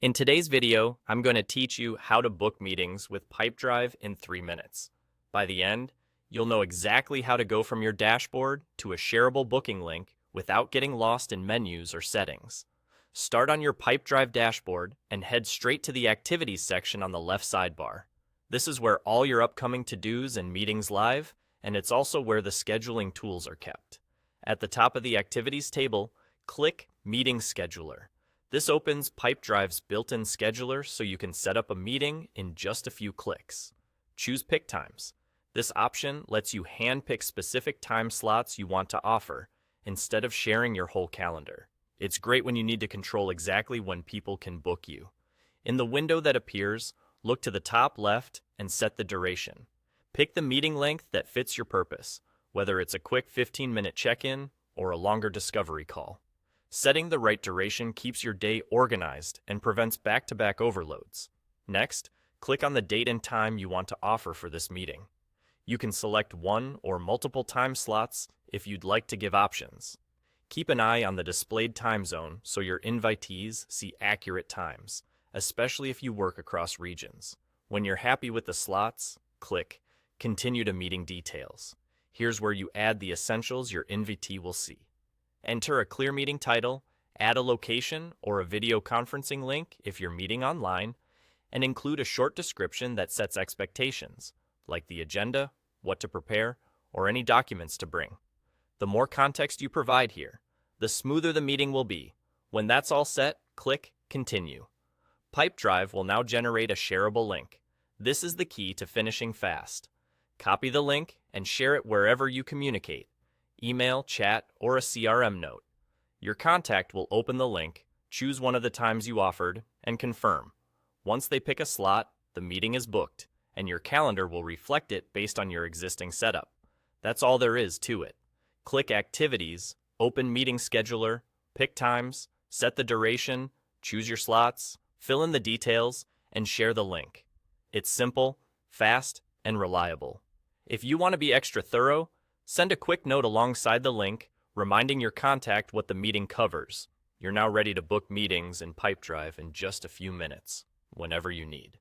In today's video, I'm going to teach you how to book meetings with Pipedrive in 3 minutes. By the end, you'll know exactly how to go from your dashboard to a shareable booking link without getting lost in menus or settings. Start on your Pipedrive dashboard and head straight to the Activities section on the left sidebar. This is where all your upcoming to-dos and meetings live, and it's also where the scheduling tools are kept. At the top of the Activities table, click Meeting Scheduler. This opens Pipedrive's built-in scheduler so you can set up a meeting in just a few clicks. Choose Pick Times. This option lets you hand-pick specific time slots you want to offer instead of sharing your whole calendar. It's great when you need to control exactly when people can book you. In the window that appears, look to the top left and set the duration. Pick the meeting length that fits your purpose, whether it's a quick 15-minute check-in or a longer discovery call. Setting the right duration keeps your day organized and prevents back-to-back overloads. Next, click on the date and time you want to offer for this meeting. You can select one or multiple time slots if you'd like to give options. Keep an eye on the displayed time zone so your invitees see accurate times, especially if you work across regions. When you're happy with the slots, click Continue to Meeting Details. Here's where you add the essentials your invitee will see. Enter a clear meeting title, add a location or a video conferencing link if you're meeting online, and include a short description that sets expectations, like the agenda, what to prepare, or any documents to bring. The more context you provide here, the smoother the meeting will be. When that's all set, click Continue. Pipedrive will now generate a shareable link. This is the key to finishing fast. Copy the link and share it wherever you communicate. Email, chat, or a CRM note. Your contact will open the link, choose one of the times you offered, and confirm. Once they pick a slot, the meeting is booked, and your calendar will reflect it based on your existing setup. That's all there is to it. Click Activities, open Meeting Scheduler, pick times, set the duration, choose your slots, fill in the details, and share the link. It's simple, fast, and reliable. If you want to be extra thorough, send a quick note alongside the link, reminding your contact what the meeting covers. You're now ready to book meetings in Pipedrive in just a few minutes, whenever you need.